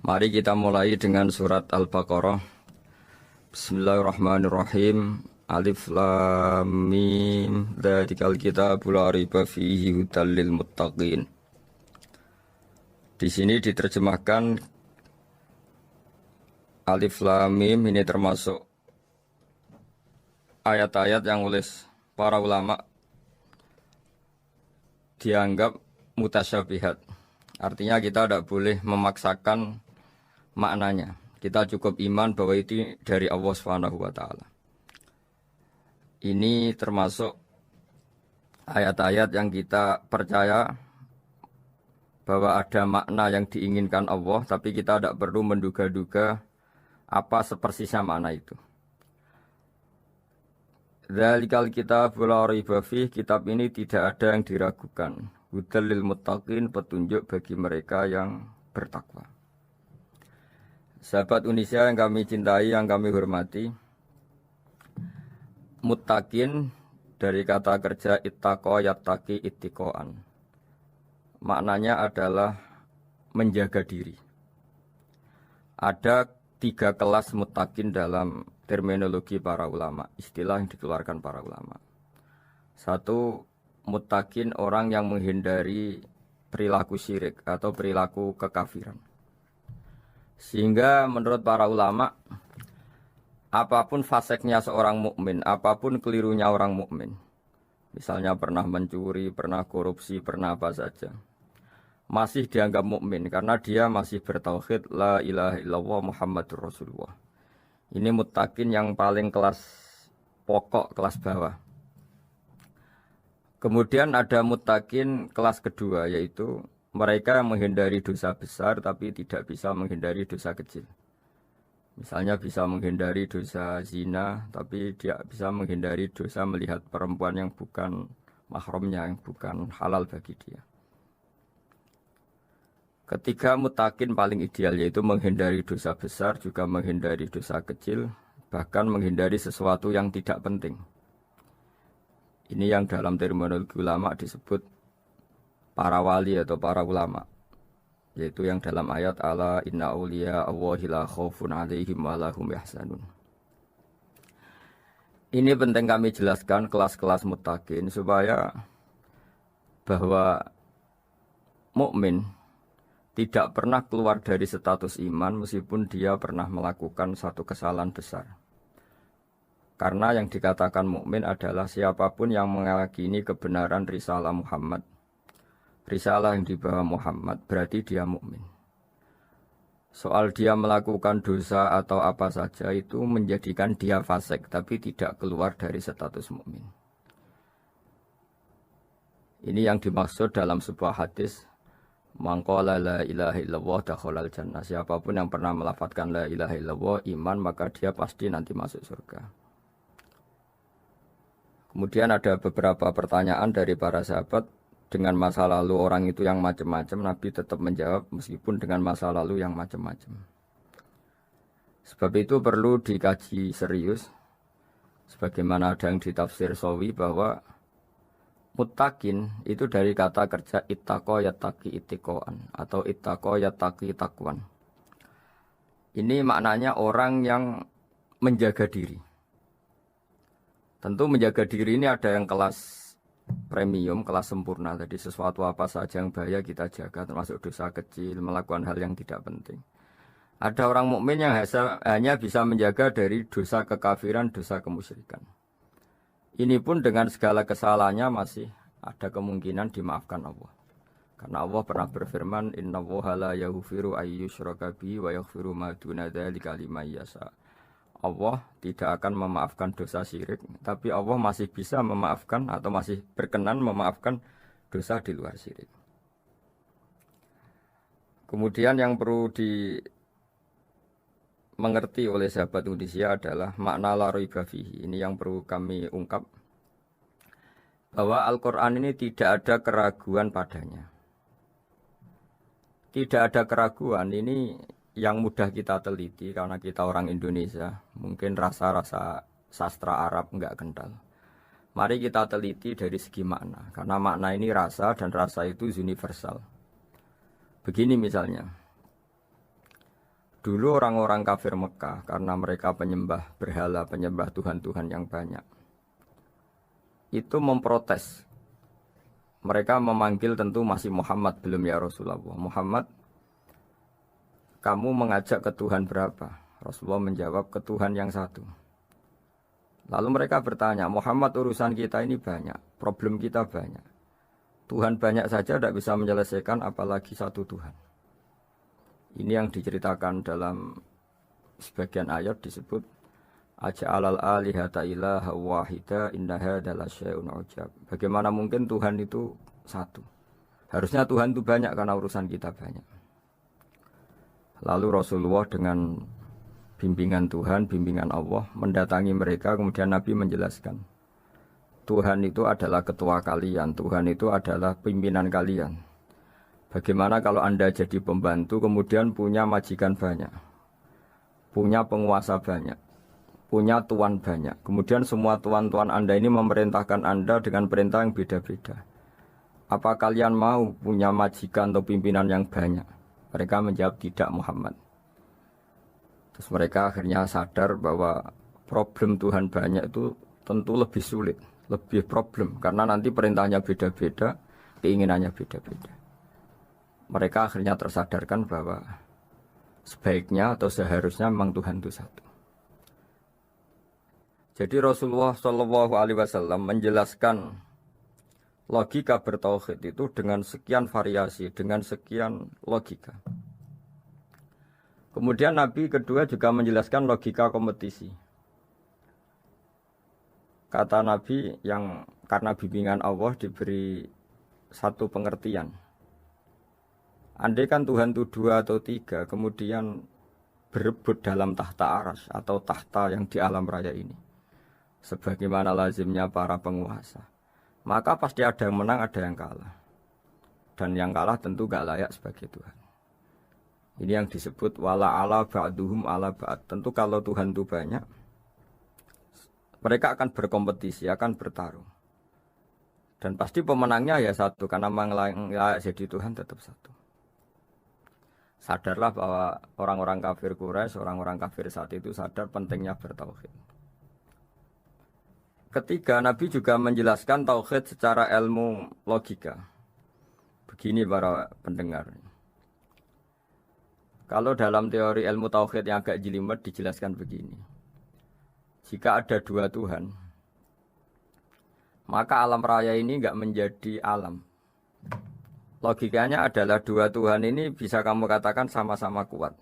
Mari kita mulai dengan surat Al-Baqarah. Bismillahirrahmanirrahim. Alif Lam Mim. Dzalikal kitabul la raiba fihi hudal lil muttaqin. Di sini diterjemahkan Alif Lam Mim ini termasuk ayat-ayat yang oleh para ulama dianggap mutasyabihat. Artinya kita tidak boleh memaksakan maknanya. Kita cukup iman bahwa itu dari Allah SWT. Ini termasuk ayat-ayat yang kita percaya bahwa ada makna yang diinginkan Allah, tapi kita tidak perlu menduga-duga apa sepersisnya makna itu. Dzalikal kitabul la raiba fih, kitab ini tidak ada yang diragukan. Hudal lil muttaqin, petunjuk bagi mereka yang bertakwa. Sahabat Indonesia yang kami cintai, yang kami hormati, muttaqin dari kata kerja ittaqa yattaqi ittiqaan. Maknanya adalah menjaga diri. Ada 3 kelas muttaqin dalam terminologi para ulama, istilah yang dikeluarkan para ulama. 1, muttaqin orang yang menghindari perilaku syirik atau perilaku kekafiran. Sehingga menurut para ulama, apapun faseknya seorang mukmin, apapun kelirunya orang mukmin, misalnya pernah mencuri, pernah korupsi, pernah apa saja, masih dianggap mukmin karena dia masih bertauhid la ilaha illallah Muhammadur Rasulullah. Ini muttaqin yang paling kelas pokok, kelas bawah. Kemudian ada muttaqin kelas kedua, yaitu mereka yang menghindari dosa besar tapi tidak bisa menghindari dosa kecil. Misalnya bisa menghindari dosa zina, tapi dia bisa menghindari dosa melihat perempuan yang bukan mahramnya, yang bukan halal bagi dia. Ketiga muttaqin paling ideal, yaitu menghindari dosa besar, juga menghindari dosa kecil, bahkan menghindari sesuatu yang tidak penting. Ini yang dalam terminologi ulama disebut para wali atau para ulama, yaitu yang dalam ayat ala inna awliya Allahi la khaufun alaihim wa lahum yahzanun. Ini penting kami jelaskan kelas-kelas muttaqin supaya bahwa mukmin tidak pernah keluar dari status iman meskipun dia pernah melakukan satu kesalahan besar. Karena yang dikatakan mukmin adalah siapapun yang meyakini kebenaran risalah Muhammad, risalah yang dibawa Muhammad, berarti dia mukmin. Soal dia melakukan dosa atau apa saja itu menjadikan dia fasik, tapi tidak keluar dari status mukmin. Ini yang dimaksud dalam sebuah hadis, man qala la ilaha illallah dakhalal jannah. Siapapun yang pernah melafadzkan la ilaha illallah iman, maka dia pasti nanti masuk surga. Kemudian ada beberapa pertanyaan dari para sahabat. Dengan masa lalu orang itu yang macam-macam, Nabi tetap menjawab meskipun dengan masa lalu yang macam-macam. Sebab itu perlu dikaji serius. Sebagaimana ada yang ditafsir Sawi bahwa muttaqin itu dari kata kerja ittaqa yattaqi ittiqaan atau ittaqa yattaqi taqwan. Ini maknanya orang yang menjaga diri. Tentu menjaga diri ini ada yang kelas premium, kelas sempurna. Jadi sesuatu apa saja yang bahaya kita jaga, termasuk dosa kecil, melakukan hal yang tidak penting. Ada orang mukmin yang hanya bisa menjaga dari dosa kekafiran, dosa kemusyrikan. Ini pun dengan segala kesalahannya masih ada kemungkinan dimaafkan Allah. Karena Allah pernah berfirman, innallaha la yaghfiru ayyushraka bihi wa yaghfiru ma duna dzalika liman yasha. Allah tidak akan memaafkan dosa syirik, tapi Allah masih bisa memaafkan atau masih berkenan memaafkan dosa di luar syirik. Kemudian yang perlu dimengerti oleh sahabat Indonesia adalah makna la raiba fihi. Ini yang perlu kami ungkap, bahwa Al-Quran ini tidak ada keraguan padanya. Tidak ada keraguan ini yang mudah kita teliti karena kita orang Indonesia, mungkin rasa-rasa sastra Arab enggak kental. Mari kita teliti dari segi makna, karena makna ini rasa dan rasa itu universal. Begini misalnya, Dulu orang-orang kafir Mekah karena mereka penyembah berhala, penyembah Tuhan-Tuhan yang banyak. Itu memprotes. Mereka memanggil tentu masih Muhammad, belum ya Rasulullah. Muhammad, kamu mengajak ke Tuhan berapa? Rasulullah menjawab, ke Tuhan yang satu. Lalu mereka bertanya, Muhammad, urusan kita ini banyak, problem kita banyak. Tuhan banyak saja tidak bisa menyelesaikan, apalagi satu Tuhan. Ini yang diceritakan dalam sebagian ayat disebut Aja'alal alihata ilaha wahida inna hadza lasyai'un ujab. Bagaimana mungkin Tuhan itu satu? Harusnya Tuhan itu banyak karena urusan kita banyak. Lalu Rasulullah dengan bimbingan Tuhan, bimbingan Allah mendatangi mereka, kemudian Nabi menjelaskan Tuhan itu adalah ketua kalian, Tuhan itu adalah pimpinan kalian. Bagaimana kalau Anda jadi pembantu kemudian punya majikan banyak, punya penguasa banyak, punya tuan banyak. Kemudian semua tuan-tuan Anda ini memerintahkan Anda dengan perintah yang beda-beda. Apa kalian mau punya majikan atau pimpinan yang banyak? Mereka menjawab tidak, Muhammad. Terus mereka akhirnya sadar bahwa problem Tuhan banyak itu tentu lebih sulit, lebih problem. Karena nanti perintahnya beda-beda, keinginannya beda-beda. Mereka akhirnya tersadarkan bahwa sebaiknya atau seharusnya memang Tuhan itu satu. Jadi Rasulullah Shallallahu Alaihi Wasallam menjelaskan logika bertauhid itu dengan sekian variasi, dengan sekian logika. Kemudian Nabi kedua juga menjelaskan logika kompetisi. Kata Nabi yang karena bimbingan Allah diberi satu pengertian. Andai kan Tuhan itu 2 atau 3, kemudian berebut dalam tahta aras atau tahta yang di alam raya ini. Sebagaimana lazimnya para penguasa. Maka pasti ada yang menang, ada yang kalah. Dan yang kalah tentu gak layak sebagai Tuhan. Ini yang disebut wala ala ba'duhum ala ba'd. Tentu kalau Tuhan itu banyak, mereka akan berkompetisi, akan bertarung. Dan pasti pemenangnya ya satu, karena memang layak jadi Tuhan tetap satu. Sadarlah bahwa orang-orang kafir Quraisy, orang-orang kafir saat itu sadar pentingnya bertauhid. Ketiga, Nabi juga menjelaskan tauhid secara ilmu logika. Begini para pendengar. Kalau dalam teori ilmu tauhid yang agak jelimet dijelaskan begini. Jika ada 2 Tuhan, maka alam raya ini enggak menjadi alam. Logikanya adalah 2 Tuhan ini bisa kamu katakan sama-sama kuat.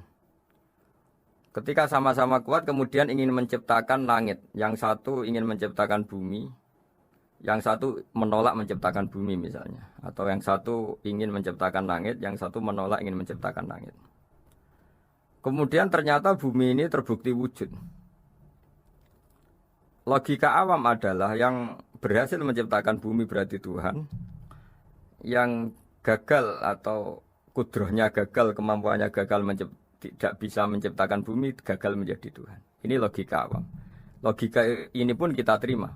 Ketika sama-sama kuat kemudian ingin menciptakan langit. Yang satu ingin menciptakan bumi. Yang satu menolak menciptakan bumi misalnya. Atau yang satu ingin menciptakan langit. Yang satu menolak ingin menciptakan langit. Kemudian ternyata bumi ini terbukti wujud. Logika awam adalah yang berhasil menciptakan bumi berarti Tuhan. Yang gagal atau kudrohnya gagal, kemampuannya gagal tidak bisa menciptakan bumi, gagal menjadi Tuhan. Ini logika awam. Logika ini pun kita terima.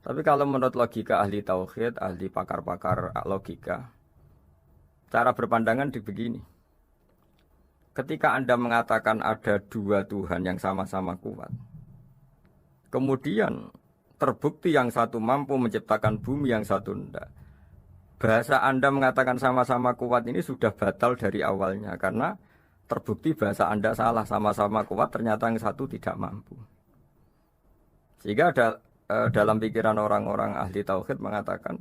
Tapi kalau menurut logika ahli tauhid, ahli pakar-pakar logika, cara berpandangan begini. Ketika Anda mengatakan ada 2 Tuhan yang sama-sama kuat, kemudian terbukti yang satu mampu menciptakan bumi, yang satu tidak. Bahasa Anda mengatakan sama-sama kuat ini sudah batal dari awalnya, karena terbukti bahasa Anda salah, sama-sama kuat ternyata yang satu tidak mampu. Sehingga dalam pikiran orang-orang ahli tauhid mengatakan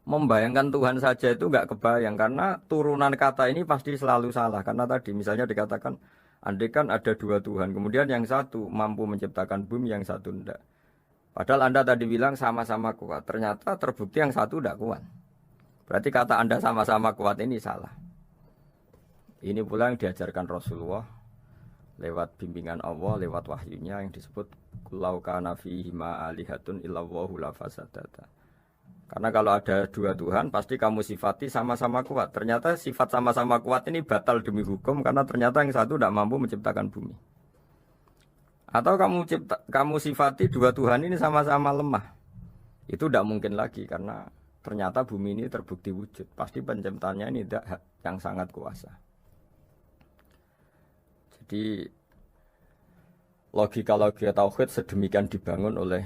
membayangkan Tuhan saja itu enggak kebayang, karena turunan kata ini pasti selalu salah. Karena tadi misalnya dikatakan andai kan ada 2 Tuhan, kemudian yang satu mampu menciptakan bumi, yang satu tidak. Padahal Anda tadi bilang sama-sama kuat, ternyata terbukti yang satu tidak kuat. Berarti kata Anda sama-sama kuat ini salah. Ini pula yang diajarkan Rasulullah lewat bimbingan Allah, lewat wahyunya yang disebut Kullau kana fihi ma alihatun illallahu la fasadata. Karena kalau ada 2 Tuhan, pasti kamu sifati sama-sama kuat. Ternyata sifat sama-sama kuat ini batal demi hukum, karena ternyata yang satu tidak mampu menciptakan bumi. Atau kamu sifati 2 Tuhan ini sama-sama lemah. Itu tidak mungkin lagi, karena ternyata bumi ini terbukti wujud. Pasti penciptanya ini tidak yang sangat kuasa. Jadi logika-logika tauhid sedemikian dibangun oleh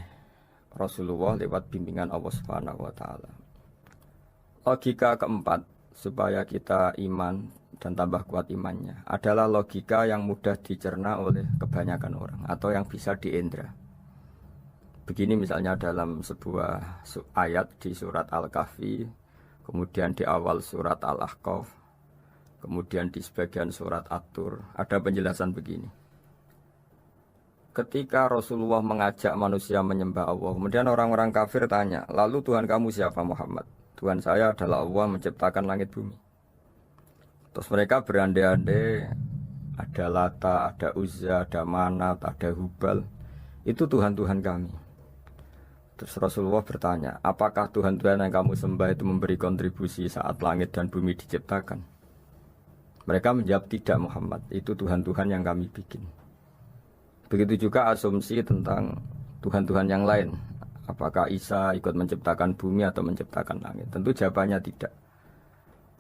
Rasulullah lewat bimbingan Allah Subhanahu wa taala. Logika keempat supaya kita iman dan tambah kuat imannya adalah logika yang mudah dicerna oleh kebanyakan orang atau yang bisa diindra. Begini misalnya dalam sebuah ayat di surat Al-Kahfi, kemudian di awal surat Al-Ahqaf, kemudian di sebagian surat At-Tur, ada penjelasan begini. Ketika Rasulullah mengajak manusia menyembah Allah, kemudian orang-orang kafir tanya, lalu Tuhan kamu siapa Muhammad? Tuhan saya adalah Allah menciptakan langit bumi. Terus mereka berandai-andai, ada Lata, ada Uzza, ada Manat, ada Hubal. Itu Tuhan-Tuhan kami. Terus Rasulullah bertanya, apakah Tuhan-Tuhan yang kamu sembah itu memberi kontribusi saat langit dan bumi diciptakan? Mereka menjawab, tidak Muhammad, itu Tuhan-Tuhan yang kami bikin. Begitu juga asumsi tentang Tuhan-Tuhan yang lain. Apakah Isa ikut menciptakan bumi atau menciptakan langit? Tentu jawabannya tidak.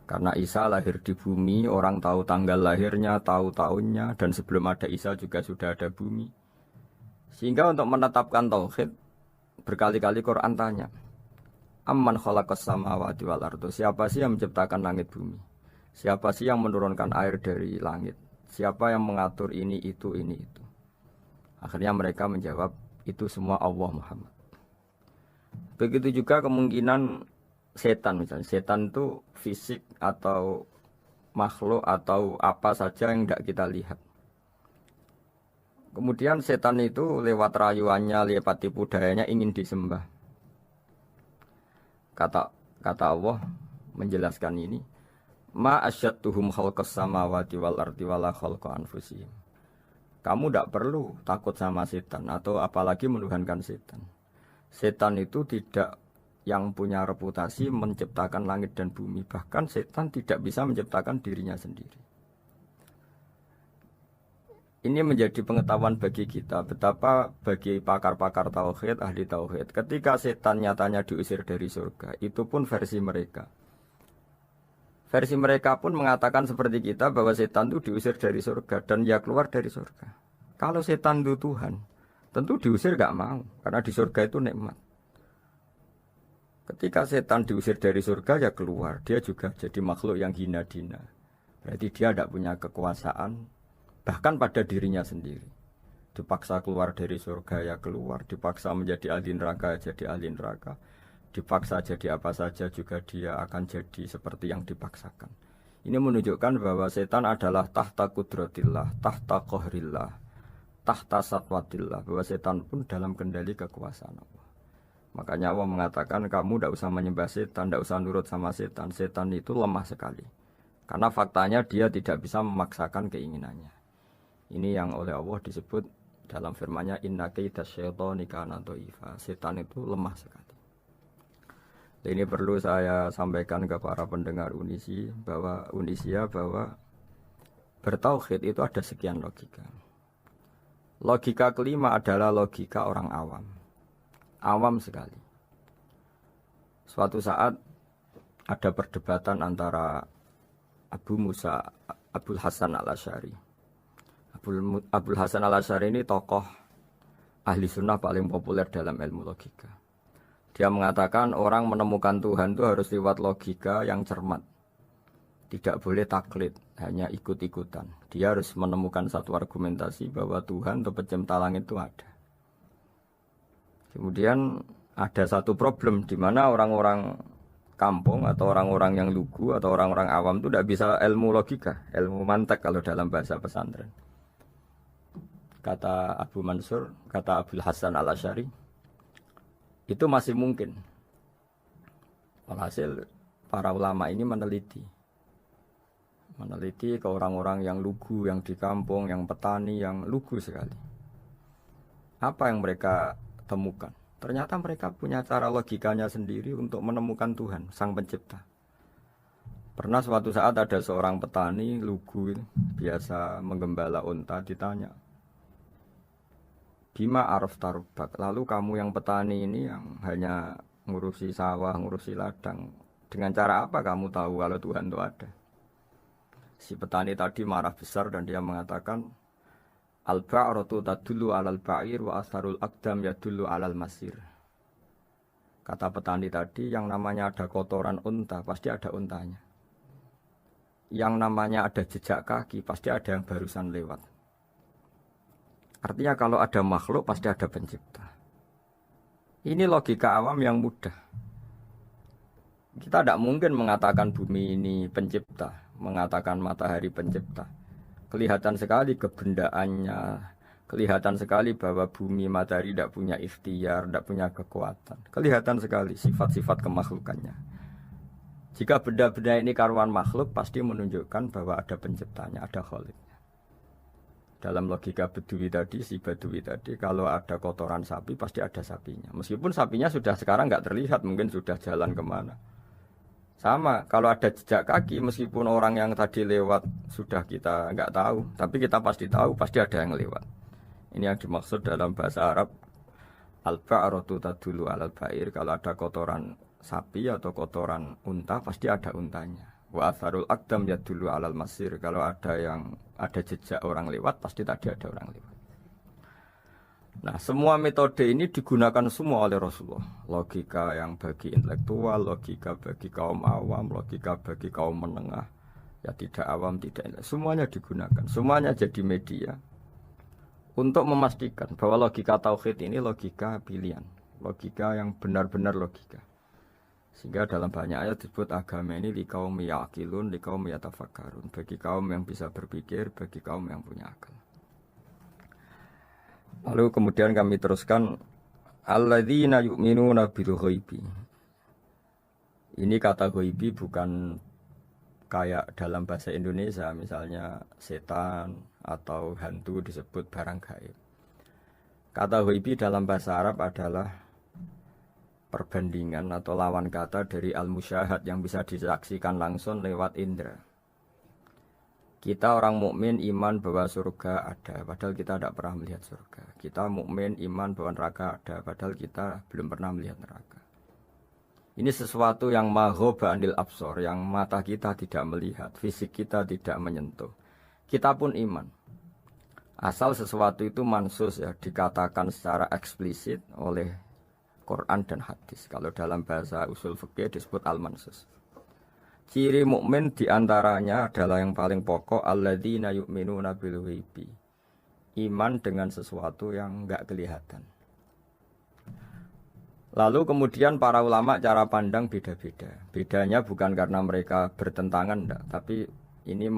Karena Isa lahir di bumi, orang tahu tanggal lahirnya, tahu tahunnya, dan sebelum ada Isa juga sudah ada bumi. Sehingga untuk menetapkan tauhid, berkali-kali Quran tanya, Amman khalaqas samawati wal ardo, siapa sih yang menciptakan langit bumi? Siapa sih yang menurunkan air dari langit? Siapa yang mengatur ini, itu, ini, itu? Akhirnya mereka menjawab, itu semua Allah Muhammad. Begitu juga kemungkinan setan misalnya. Setan itu fisik atau makhluk atau apa saja yang tidak kita lihat. Kemudian setan itu lewat rayuannya, lewat tipu dayanya ingin disembah. Kata Allah menjelaskan ini, ma asyadduhum khalqas samawati wal ardi wala khalqa anfusihim. Kamu tidak perlu takut sama setan atau apalagi menuhankan setan. Setan itu tidak yang punya reputasi menciptakan langit dan bumi. Bahkan setan tidak bisa menciptakan dirinya sendiri. Ini menjadi pengetahuan bagi kita betapa bagi pakar-pakar tauhid, ahli tauhid, ketika setan nyatanya diusir dari surga, itu pun versi mereka. Versi mereka pun mengatakan seperti kita bahwa setan itu diusir dari surga dan ya keluar dari surga. Kalau setan itu Tuhan, tentu diusir gak mau, karena di surga itu nikmat. Ketika setan diusir dari surga ya keluar, dia juga jadi makhluk yang hina dina. Berarti dia tidak punya kekuasaan, bahkan pada dirinya sendiri. Dipaksa keluar dari surga ya keluar, dipaksa menjadi ahli neraka jadi ahli neraka, dipaksa jadi apa saja juga dia akan jadi seperti yang dipaksakan. Ini menunjukkan bahwa setan adalah tahta kudratillah, tahta qahrillah, tahta satwatillah, bahwa setan pun dalam kendali kekuasaan Allah. Makanya Allah mengatakan kamu tidak usah menyembah setan, tidak usah nurut sama setan. Setan itu lemah sekali. Karena faktanya dia tidak bisa memaksakan keinginannya. Ini yang oleh Allah disebut dalam firman-Nya inna kaidas syaitani kana dhaifa. Setan itu lemah sekali. Ini perlu saya sampaikan ke para pendengar Unisia bahwa bertauhid itu ada sekian logika. Logika kelima adalah logika orang awam. Awam sekali. Suatu saat ada perdebatan antara Abul Hasan al-Asy'ari. Abul Hasan al-Asy'ari ini tokoh ahli sunnah paling populer dalam ilmu logika. Dia mengatakan orang menemukan Tuhan itu harus lewat logika yang cermat. Tidak boleh taklid, hanya ikut-ikutan. Dia harus menemukan satu argumentasi bahwa Tuhan atau pencipta langit itu ada. Kemudian ada satu problem di mana orang-orang kampung atau orang-orang yang lugu atau orang-orang awam itu tidak bisa ilmu logika, ilmu mantek kalau dalam bahasa pesantren. Kata Abu Mansur, kata Abul Hasan al-Asy'ari, itu masih mungkin. Walhasil para ulama ini meneliti ke orang-orang yang lugu, yang di kampung, yang petani, yang lugu sekali. Apa yang mereka temukan? Ternyata mereka punya cara logikanya sendiri untuk menemukan Tuhan, Sang Pencipta. Pernah suatu saat ada seorang petani lugu, biasa menggembala unta, ditanya, Bima araf tarubak, lalu kamu yang petani ini yang hanya ngurusi sawah, ngurusi ladang, dengan cara apa kamu tahu kalau Tuhan itu ada? Si petani tadi marah besar dan dia mengatakan, Al-ba'ratu tadullu 'alal ba'ir wa asharul aqdam yadullu 'alal masir. Kata petani tadi, yang namanya ada kotoran unta, pasti ada untanya. Yang namanya ada jejak kaki, pasti ada yang barusan lewat. Artinya kalau ada makhluk, pasti ada pencipta. Ini logika awam yang mudah. Kita tidak mungkin mengatakan bumi ini pencipta, mengatakan matahari pencipta. Kelihatan sekali kebendaannya, kelihatan sekali bahwa bumi matahari tidak punya ikhtiar, tidak punya kekuatan. Kelihatan sekali sifat-sifat kemakhlukannya. Jika benda-benda ini karuan makhluk, pasti menunjukkan bahwa ada penciptanya, ada khaliknya. Dalam logika Bedui tadi, si Bedui tadi, kalau ada kotoran sapi, pasti ada sapinya. Meskipun sapinya sudah sekarang nggak terlihat, mungkin sudah jalan kemana. Sama, kalau ada jejak kaki, meskipun orang yang tadi lewat sudah kita nggak tahu, tapi kita pasti tahu, pasti ada yang lewat. Ini yang dimaksud dalam bahasa Arab, al-ba'ratu tadullu 'alal ba'ir. Kalau ada kotoran sapi atau kotoran unta, pasti ada untanya. Wa atharul aqdam yadullu 'alal masir. Kalau ada jejak orang lewat, pasti tadi ada orang lewat. Nah, semua metode ini digunakan semua oleh Rasulullah. Logika yang bagi intelektual, logika bagi kaum awam, logika bagi kaum menengah, ya tidak awam, tidak intelektual. Semuanya digunakan, semuanya jadi media untuk memastikan bahwa logika tauhid ini logika pilihan, logika yang benar-benar logika. Sehingga dalam banyak ayat disebut agama ini liqaumi yaqilun, liqaumi yatafakkarun, bagi kaum yang bisa berpikir, bagi kaum yang punya akal. Lalu kemudian kami teruskan alladzina yu'minuna bil ghaibi. Ini kata ghaibi bukan kayak dalam bahasa Indonesia misalnya setan atau hantu disebut barang gaib. Kata ghaibi dalam bahasa Arab adalah perbandingan atau lawan kata dari al-musyahad yang bisa disaksikan langsung lewat indera. Kita orang mukmin iman bahwa surga ada, padahal kita tidak pernah melihat surga. Kita mukmin iman bahwa neraka ada, padahal kita belum pernah melihat neraka. Ini sesuatu yang maghoba anil absor, yang mata kita tidak melihat, fisik kita tidak menyentuh. Kita pun iman. Asal sesuatu itu mansus ya, dikatakan secara eksplisit oleh Quran dan hadis. Kalau dalam bahasa usul fikih disebut al-mansus. Ciri mukmin diantaranya adalah yang paling pokok alladzina yu'minuna bil ghaibi. Iman dengan sesuatu yang enggak kelihatan. Lalu kemudian para ulama cara pandang beda-beda. Bedanya bukan karena mereka bertentangan enggak, tapi ini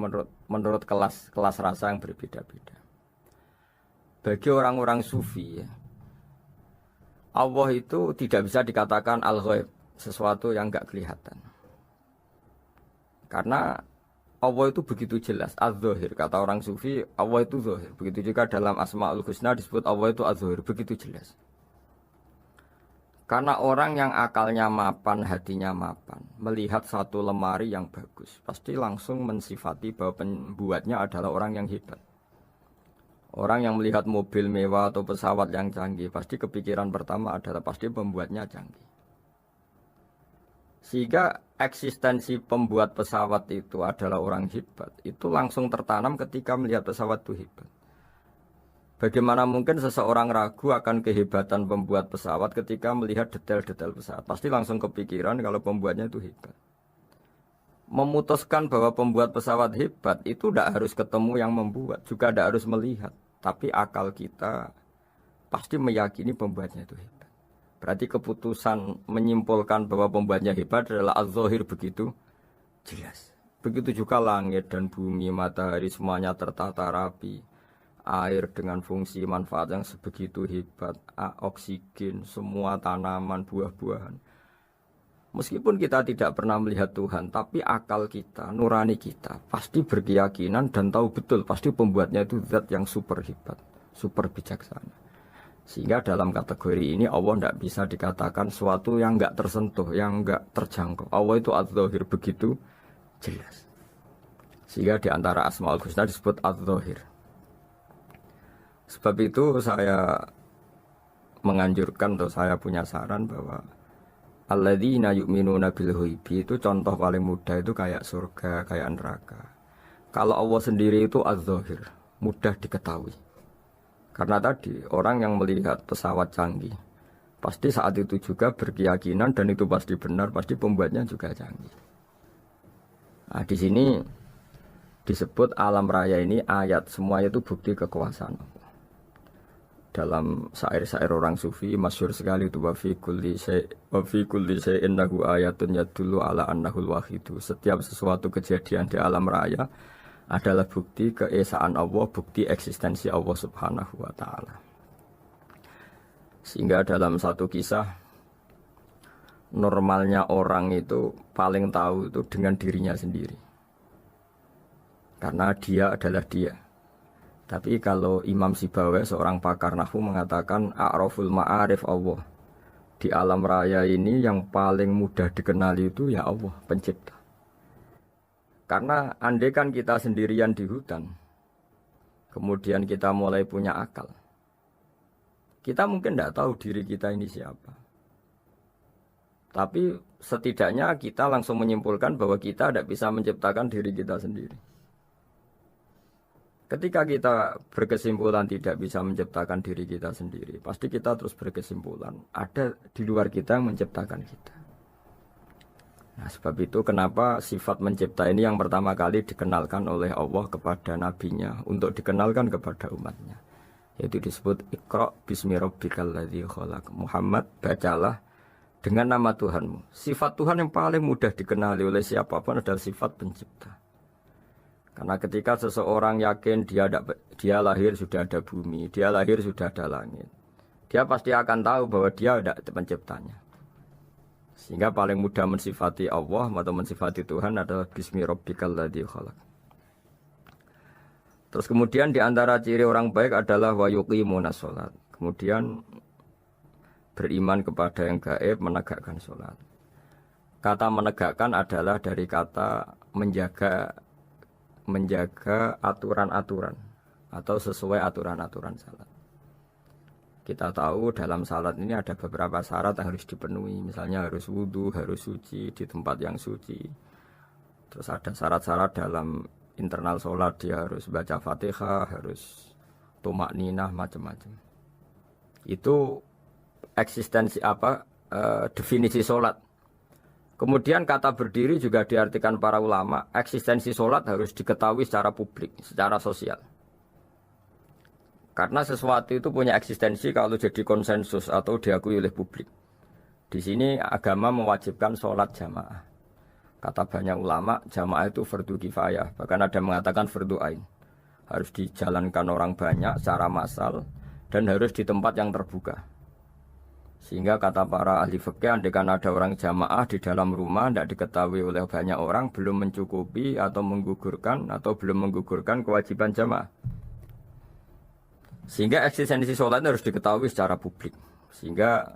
menurut kelas rasa yang berbeda-beda. Bagi orang-orang sufi ya, Allah itu tidak bisa dikatakan al-ghaib, sesuatu yang enggak kelihatan. Karena Allah itu begitu jelas, az-zahir. Kata orang sufi, Allah itu zahir. Begitu juga dalam Asmaul Husna disebut Allah itu az-zahir, begitu jelas. Karena orang yang akalnya mapan, hatinya mapan, melihat satu lemari yang bagus, pasti langsung mensifati bahwa pembuatnya adalah orang yang hebat. Orang yang melihat mobil mewah atau pesawat yang canggih, pasti kepikiran pertama adalah pasti pembuatnya canggih. Sehingga eksistensi pembuat pesawat itu adalah orang hebat, itu langsung tertanam ketika melihat pesawat itu hebat. Bagaimana mungkin seseorang ragu akan kehebatan pembuat pesawat ketika melihat detail-detail pesawat? Pasti langsung kepikiran kalau pembuatnya itu hebat. Memutuskan bahwa pembuat pesawat hebat itu tidak harus ketemu yang membuat, juga tidak harus melihat. Tapi akal kita pasti meyakini pembuatnya itu hebat. Berarti keputusan menyimpulkan bahwa pembuatnya hebat adalah az-zahir begitu jelas. Begitu juga langit dan bumi, matahari semuanya tertata rapi. Air dengan fungsi manfaat yang sebegitu hebat, oksigen, semua tanaman, buah-buahan. Meskipun kita tidak pernah melihat Tuhan, tapi akal kita, nurani kita, pasti berkeyakinan dan tahu betul, pasti pembuatnya itu zat yang super hebat, super bijaksana. Sehingga dalam kategori ini Allah tidak bisa dikatakan sesuatu yang enggak tersentuh, yang enggak terjangkau. Allah itu az-zahir begitu jelas. Sehingga di antara Asmaul Husna disebut az-zahir. Sebab itu saya menganjurkan atau saya punya saran bahwa alladzina yu'minuna bil ghaibi itu contoh paling mudah itu kayak surga, kayak neraka. Kalau Allah sendiri itu az-zahir, mudah diketahui. Karena tadi orang yang melihat pesawat canggih pasti saat itu juga berkeyakinan dan itu pasti benar, pasti pembuatnya juga canggih. Nah, di sini disebut alam raya ini ayat, semuanya itu bukti kekuasaan Allah. Dalam syair-syair orang sufi masyhur sekali itu wa fi kulli syai'in lahu ayatun yadullu ala annahul wahidu. Setiap sesuatu kejadian di alam raya adalah bukti keesaan Allah, bukti eksistensi Allah Subhanahu wa taala. Sehingga dalam satu kisah normalnya orang itu paling tahu itu dengan dirinya sendiri. Karena dia adalah dia. Tapi kalau Imam Sibawai seorang pakar nahwu mengatakan a'raful ma'arif Allah. Di alam raya ini yang paling mudah dikenali itu ya Allah, pencipta. Karena andai kan kita sendirian di hutan, kemudian kita mulai punya akal, kita mungkin tidak tahu diri kita ini siapa. Tapi setidaknya kita langsung menyimpulkan bahwa kita tidak bisa menciptakan diri kita sendiri. Ketika kita berkesimpulan tidak bisa menciptakan diri kita sendiri, pasti kita terus berkesimpulan ada di luar kita yang menciptakan kita. Nah, sebab itu kenapa sifat mencipta ini yang pertama kali dikenalkan oleh Allah kepada nabinya untuk dikenalkan kepada umatnya. Yaitu disebut Iqra bismi rabbikal ladzi khalaq. Muhammad, bacalah dengan nama Tuhanmu. Sifat Tuhan yang paling mudah dikenali oleh siapapun adalah sifat pencipta. Karena ketika seseorang yakin dia lahir sudah ada bumi, dia lahir sudah ada langit, dia pasti akan tahu bahwa dia ada penciptanya. Sehingga paling mudah mensifati Allah atau mensifati Tuhan adalah bismi rabbikal ladzi khalaq. Terus kemudian di antara ciri orang baik adalah wa yuqimunas shalat. Kemudian beriman kepada yang gaib, menegakkan salat. Kata menegakkan adalah dari kata menjaga aturan-aturan atau sesuai aturan-aturan salat. Kita tahu dalam salat ini ada beberapa syarat yang harus dipenuhi. Misalnya harus wudhu, harus suci di tempat yang suci. Terus ada syarat-syarat dalam internal salat, dia harus baca Fatihah, harus tumak ninah, macam-macam. Itu eksistensi definisi salat. Kemudian kata berdiri juga diartikan para ulama, eksistensi salat harus diketahui secara publik, secara sosial. Karena sesuatu itu punya eksistensi kalau jadi konsensus atau diakui oleh publik. Di sini agama mewajibkan sholat jamaah. Kata banyak ulama, jamaah itu fardu kifayah. Bahkan ada yang mengatakan fardu ain. Harus dijalankan orang banyak secara massal dan harus di tempat yang terbuka. Sehingga kata para ahli fikih, andaikan ada orang jamaah di dalam rumah tidak diketahui oleh banyak orang, belum mencukupi atau belum menggugurkan kewajiban jamaah. Sehingga eksistensi sholat harus diketahui secara publik. Sehingga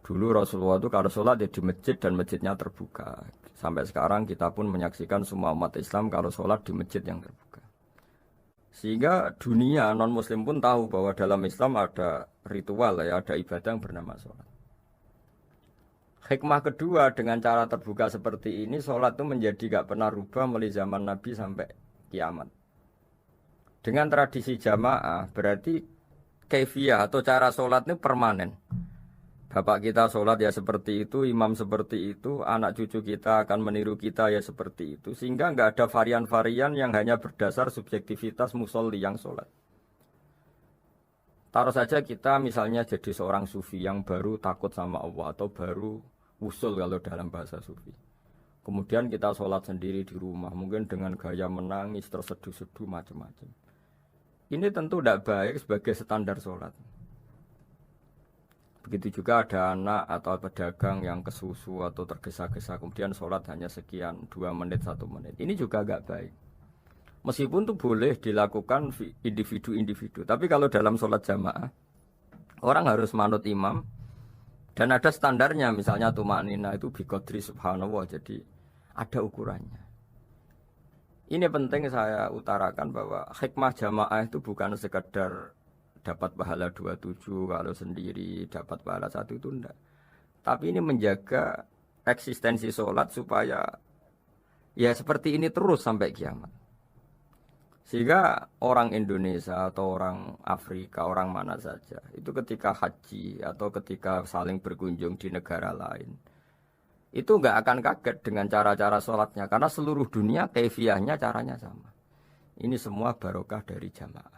dulu Rasulullah itu kalau sholat ya di masjid dan masjidnya terbuka. Sampai sekarang kita pun menyaksikan semua umat Islam kalau sholat di masjid yang terbuka. Sehingga dunia non-muslim pun tahu bahwa dalam Islam ada ritual, ya, ada ibadah yang bernama sholat. Hikmah kedua dengan cara terbuka seperti ini, sholat itu menjadi gak pernah rubah mulai zaman Nabi sampai kiamat. Dengan tradisi jamaah berarti kaifiyah atau cara sholat ini permanen. Bapak kita sholat ya seperti itu, imam seperti itu, anak cucu kita akan meniru kita ya seperti itu. Sehingga nggak ada varian-varian yang hanya berdasar subjektivitas musolli yang sholat. Taruh saja kita misalnya jadi seorang sufi yang baru takut sama Allah atau baru usul kalau dalam bahasa sufi. Kemudian kita sholat sendiri di rumah, mungkin dengan gaya menangis, terseduh-seduh, macam-macam. Ini tentu tidak baik sebagai standar sholat. Begitu juga ada anak atau pedagang yang kesusu atau tergesa-gesa, kemudian sholat hanya sekian, 2 menit, 1 menit. Ini juga nggak baik. Meskipun itu boleh dilakukan individu-individu. Tapi kalau dalam sholat jamaah, orang harus manut imam. Dan ada standarnya, misalnya tumak nina itu biqadri subhanallah, jadi ada ukurannya. Ini penting saya utarakan bahwa hikmah jamaah itu bukan sekedar dapat pahala 27 kalau sendiri, dapat pahala 1 itu enggak. Tapi ini menjaga eksistensi sholat supaya ya seperti ini terus sampai kiamat. Sehingga orang Indonesia atau orang Afrika, orang mana saja, itu ketika haji atau ketika saling berkunjung di negara lain, itu nggak akan kaget dengan cara-cara sholatnya, karena seluruh dunia kefiahnya caranya sama. Ini semua barokah dari jamaah.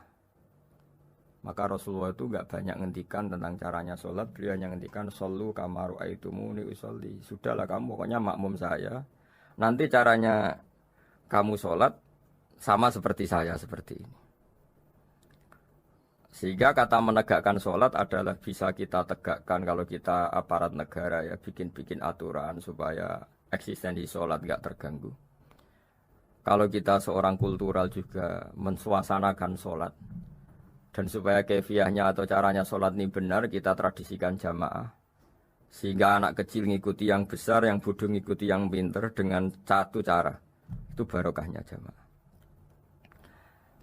Maka Rasulullah itu nggak banyak ngendikan tentang caranya sholat, beliau hanya ngendikan shollu kamaru aitumuni usolli. Sudahlah kamu pokoknya makmum saya. Nanti caranya kamu sholat sama seperti saya seperti ini. Sehingga kata menegakkan sholat adalah bisa kita tegakkan kalau kita aparat negara ya bikin-bikin aturan supaya eksistensi sholat nggak terganggu. Kalau kita seorang kultural juga mensuasanakan sholat dan supaya kefiahnya atau caranya sholat ini benar kita tradisikan jamaah. Sehingga anak kecil ngikuti yang besar, yang bodoh ngikuti yang pinter dengan satu cara. Itu barokahnya jamaah.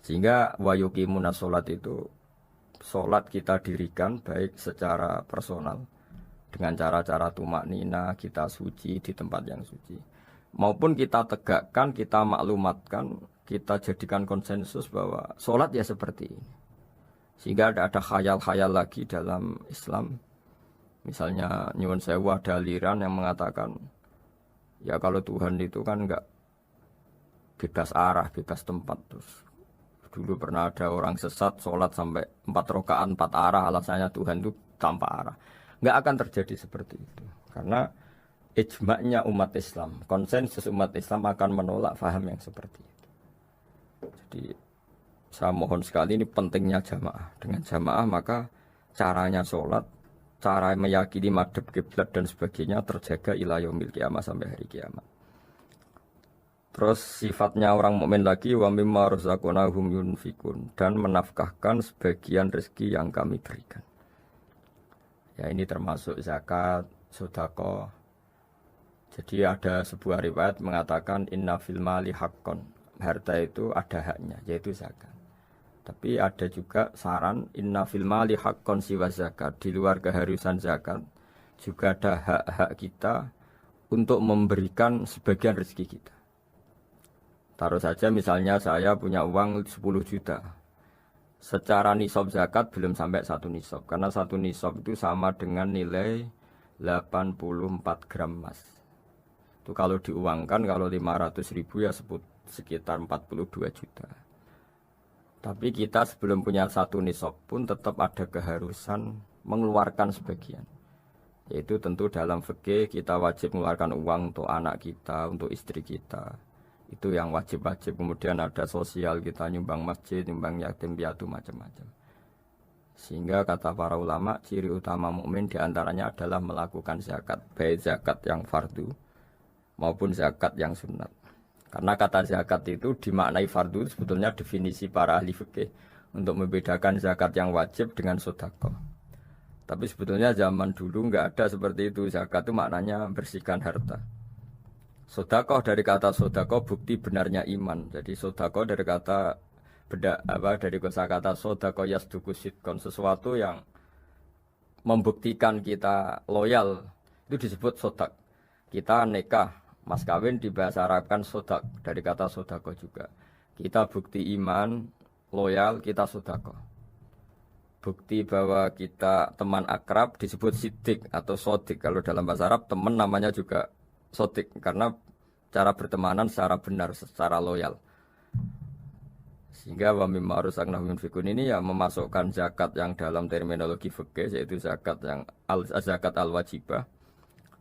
Sehingga wayukimuna sholat itu sholat kita dirikan baik secara personal dengan cara-cara tumak nina kita suci di tempat yang suci maupun kita tegakkan, kita maklumatkan, kita jadikan konsensus bahwa sholat ya seperti ini sehingga ada khayal-khayal lagi dalam Islam. Misalnya nyuwun sewu ada aliran yang mengatakan ya kalau Tuhan itu kan enggak bebas arah, bebas tempat. Terus dulu pernah ada orang sesat sholat sampai 4 rakaat 4 arah, alasannya Tuhan itu tanpa arah. Nggak akan terjadi seperti itu. Karena ijma'nya umat Islam, konsensus umat Islam akan menolak faham yang seperti itu. Jadi saya mohon sekali ini pentingnya jamaah. Dengan jamaah maka caranya sholat, cara meyakini madhab kiblat dan sebagainya terjaga ila yaumil kiamah sampai hari kiamat. Terus sifatnya orang mukmin lagi wa mimma razaqnahum yunfikun dan menafkahkan sebagian rezeki yang kami berikan. Ya ini termasuk zakat, sedekah. Jadi ada sebuah riwayat mengatakan inna fil mali haqqon. Harta itu ada haknya yaitu zakat. Tapi ada juga saran inna fil mali haqqon siwa zakat. Di luar keharusan zakat juga ada hak-hak kita untuk memberikan sebagian rezeki kita. Taruh saja misalnya saya punya uang 10 juta. Secara nisab zakat belum sampai 1 nisab. Karena 1 nisab itu sama dengan nilai 84 gram emas. Itu kalau diuangkan, kalau 500 ribu ya sekitar 42 juta. Tapi kita sebelum punya 1 nisab pun tetap ada keharusan mengeluarkan sebagian. Yaitu tentu dalam fikih kita wajib mengeluarkan uang untuk anak kita, untuk istri kita. Itu yang wajib-wajib. Kemudian ada sosial, kita nyumbang masjid, nyumbang yatim piatu macam-macam. Sehingga kata para ulama ciri utama mukmin diantaranya adalah melakukan zakat, baik zakat yang fardu maupun zakat yang sunat. Karena kata zakat itu dimaknai fardu sebetulnya definisi para ahli fikih untuk membedakan zakat yang wajib dengan sedekah. Tapi sebetulnya zaman dulu enggak ada seperti itu. Zakat itu maknanya bersihkan harta. Sedekah dari kata sedekah bukti benarnya iman. Jadi sedekah dari kata dari kosakata sedekah yasduqu sidqan, sesuatu yang membuktikan kita loyal itu disebut sedekah. Kita nikah, mas kawin di bahasa Arab kan sedekah dari kata sedekah juga. Kita bukti iman, loyal, kita sedekah. Bukti bahwa kita teman akrab disebut sidik atau sodik. Kalau dalam bahasa Arab teman namanya juga sodik karena cara bertemanan secara benar, secara loyal. Sehingga wa mimma razaqnahum yunfikun ini ya memasukkan zakat yang dalam terminologi fikih yaitu zakat yang zakat al-wajibah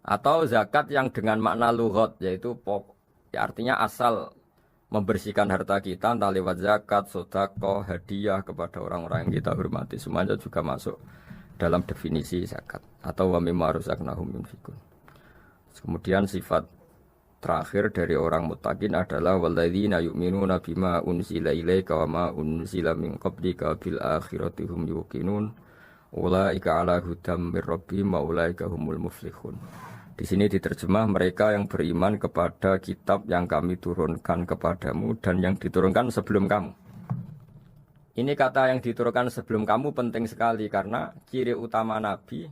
atau zakat yang dengan makna lughat yaitu ya artinya asal membersihkan harta kita entah lewat zakat, sedekah, hadiah kepada orang-orang yang kita hormati semuanya juga masuk dalam definisi zakat atau wa mimma razaqnahum yunfikun. Kemudian sifat terakhir dari orang muttaqin adalah walladzina yu'minuna bima unzila ilaika wa ma unzila min qablika bil akhirati hum yuqinun ulaika ala hudam mir rabbihim wa ulaika humul muflihun. Di sini diterjemah mereka yang beriman kepada kitab yang kami turunkan kepadamu dan yang diturunkan sebelum kamu. Ini kata yang diturunkan sebelum kamu penting sekali karena ciri utama Nabi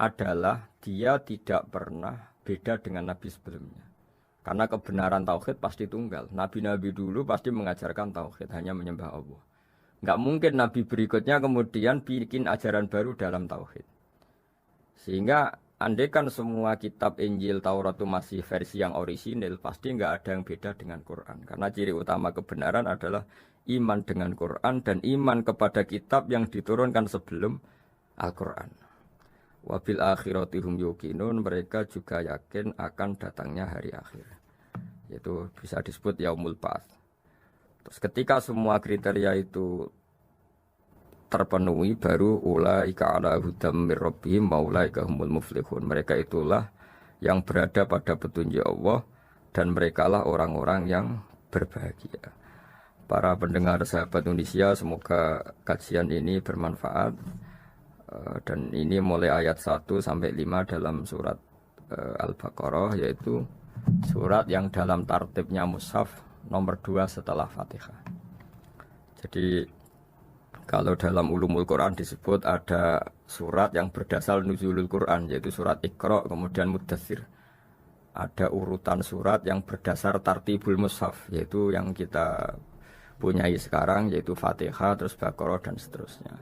adalah dia tidak pernah beda dengan Nabi sebelumnya. Karena kebenaran tauhid pasti tunggal. Nabi-nabi dulu pasti mengajarkan tauhid, hanya menyembah Allah. Nggak mungkin nabi berikutnya kemudian bikin ajaran baru dalam tauhid. Sehingga andaikan semua kitab Injil Taurat itu masih versi yang orisinil, pasti nggak ada yang beda dengan Quran. Karena ciri utama kebenaran adalah iman dengan Quran dan iman kepada kitab yang diturunkan sebelum Al-Quran. Wabil akhirati hum yuqinun, mereka juga yakin akan datangnya hari akhir. Yaitu bisa disebut yaumul ba'ats. Terus ketika semua kriteria itu terpenuhi, baru ulaika ala hudam mir rabbihim wa ulaika humul muflihun. Mereka itulah yang berada pada petunjuk Allah dan merekalah orang-orang yang berbahagia. Para pendengar sahabat Indonesia, semoga kajian ini bermanfaat. Dan ini mulai ayat 1 sampai 5 dalam surat Al-Baqarah, yaitu surat yang dalam tartibnya mushaf nomor 2 setelah Fatihah. Jadi kalau dalam ulumul Quran disebut ada surat yang berdasar nuzulul Quran, yaitu surat Iqra, kemudian Muddatsir. Ada urutan surat yang berdasar tartibul mushaf, yaitu yang kita punyai sekarang, yaitu Fatihah, terus Baqarah dan seterusnya.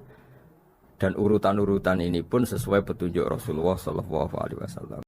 Dan urutan-urutan ini pun sesuai petunjuk Rasulullah SAW.